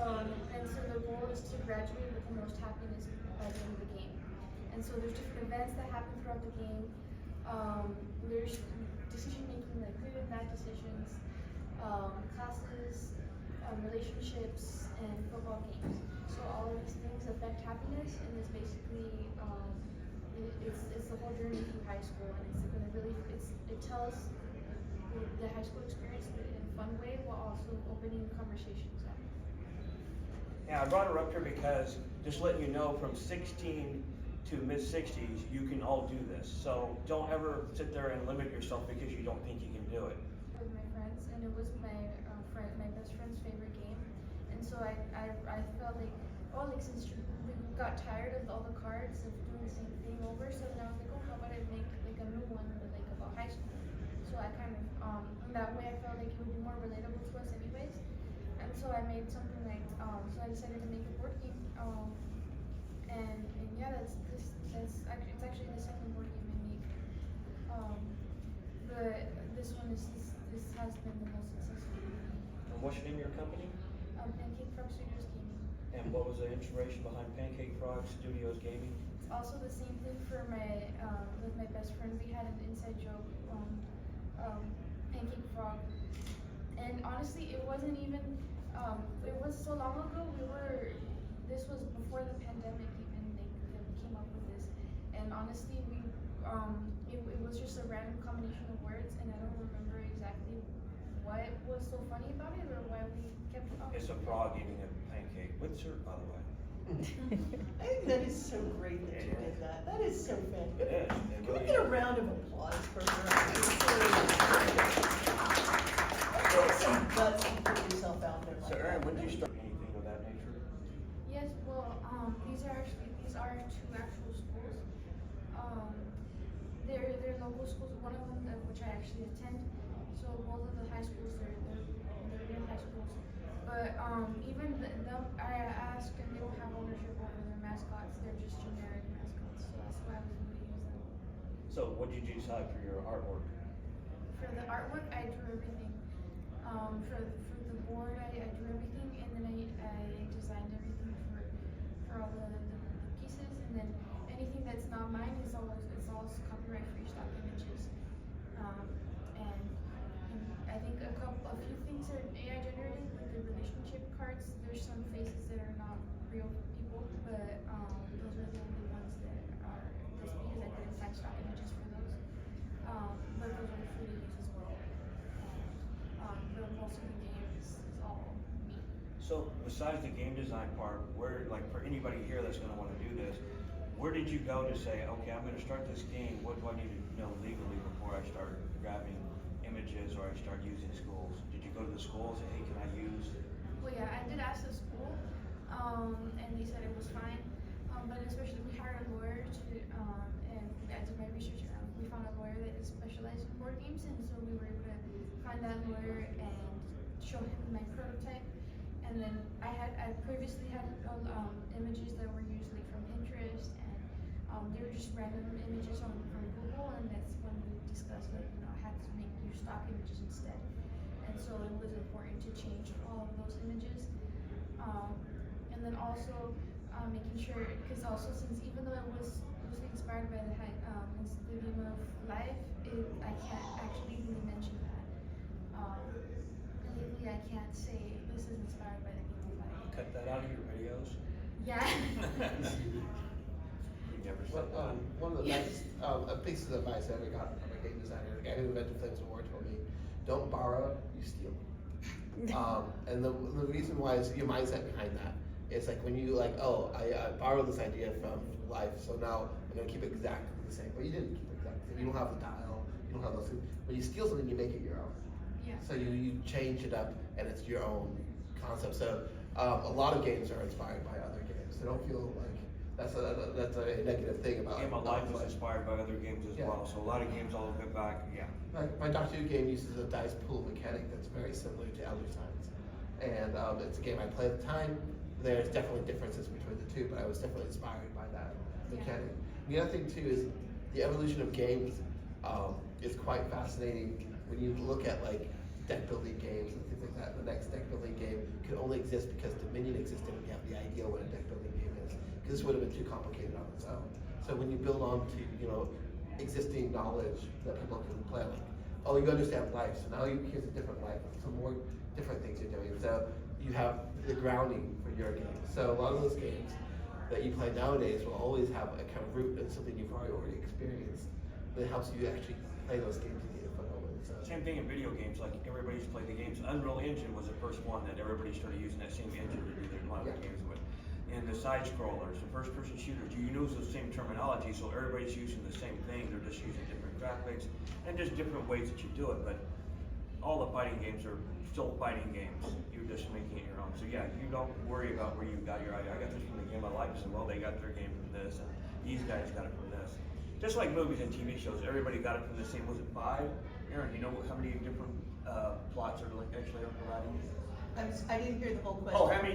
And so the goal is to graduate with the most happiness by the end of the game. And so there's different events that happen throughout the game. There's decision making, like good and bad decisions, classes, relationships, and football games. So all of these things affect happiness, and it's basically it's the whole journey through high school, and it's gonna really it tells the high school experience in a fun way while also opening conversations up. Yeah, I brought her up here because just letting you know from 16 to mid-60s, you can all do this. So don't ever sit there and limit yourself because you don't think you can do it. With my friends, and it was my my best friend's favorite game, and so I felt like, oh, like since we got tired of all the cards of doing the same thing over, so then I was like, oh, how about I make like a new one like about high school? So I kind of in that way I felt like it would be more relatable to us anyways, and so I made something like so I decided to make a board game, and yeah, it's actually the second board game I made, but this has been the most successful. And what's the name of your company? Pancake Frog Studios Gaming. And what was the inspiration behind Pancake Frog Studios Gaming? It's also the same thing for my with my best friend. We had an inside joke on Pancake Frog, and honestly, it wasn't even. It was so long ago. This was before the pandemic even. They came up with this, and honestly, it was just a random combination of words, and I don't remember exactly what was so funny about it or why we kept it on. It's a frog eating a pancake with syrup, by the way. I think that is so great that you did that. That is so It fantastic. is. Can we get a round of applause for her? That's some guts to put yourself out there like So Aaron, that. when did you start anything of that nature? Yes, well, these are two actual schools. They're local schools. One of them which I actually attend. So both of the high schools they're real high schools. But even them, I asked, and they don't have ownership over their mascots. They're just generic mascots. So that's why I was able to use them. So what did you decide for your artwork? For the artwork, I drew everything. For the board, I drew everything, and then I designed everything for all the pieces, and then anything that's not mine is all copyright free stock images. And I think a few things are AI generated, like the relationship cards. There's some faces that are not real people, but those are the only ones that are just because I couldn't find stock images for those. But those are free to use as well. But most of the game is all me. So besides the game design part, where, like for anybody here that's gonna wanna do this, where did you go to say, okay, I'm gonna start this game, what do I need to know legally before I start grabbing images or I start using schools? Did you go to the school and say, hey, can I use? Well, yeah, I did ask the school, and they said it was fine. But especially we hired a lawyer to, and I did my research around. We found a lawyer that is specialized in board games, and so we were able to find that lawyer and show him my prototype. And then I previously had images that were usually from Pinterest, and they were just random images from Google, and that's when we discussed that I had to use stock images instead. And so it was important to change all of those images. And then also making sure, because also since even though it was loosely inspired by the game of life, I can't actually really mention that. Legally, I can't say this is inspired by the game of life. Cut that out of your videos? Yeah. You never said Well, that. one of the best pieces of advice I ever got from a game designer, the guy who invented Flames of War, told me, don't borrow, you steal. And the reason why is your mindset behind that. It's like when you like, oh, I borrowed this idea from life, so now I'm gonna keep it exactly the same. But you didn't keep it exactly the same. You don't have the dial, you don't have those things. When you steal something, you make it your own. Yeah. So you change it up, and it's your own concept. So a lot of games are inspired by other games. So don't feel like that's a negative thing about Game of Life was inspired by other games as Yeah. well, so a lot of games all get back, yeah. My Doctor Who game uses a dice pool mechanic that's very similar to Elder Signs. And it's a game I played at the time. There's definitely differences between the two, but I was definitely inspired by that mechanic. The other thing too is the evolution of games is quite fascinating when you look at like deck building games and things like that. The next deck building game could only exists because Dominion existed and we have the idea what a deck building game is. Because this would have been too complicated on its own. So when you build on to, existing knowledge that people can play, like, oh, you understand life, so now here's a different life, some more different things you're doing. So you have the grounding for your game. So a lot of those games that you play nowadays will always have a kind of root in something you've already experienced that helps you actually play those games and get a foothold. So. Same thing in video games, like everybody's played the games. Unreal Engine was the first one that everybody started using that same engine to do a lot of the games with. And the side scrollers, the first person shooters, you use the same terminology, so everybody's using the same thing, they're just using different graphics and just different ways that you do it, but all the fighting games are still fighting games, you're just making it your own. So yeah, you don't worry about where you got your idea. I got this from the Game of Life, so well, they got their game from this, and these guys got it from this. Just like movies and TV shows, everybody got it from the same, was it 5? Aaron, you know how many different plots are like actually are providing? I didn't hear the whole question. Oh, how many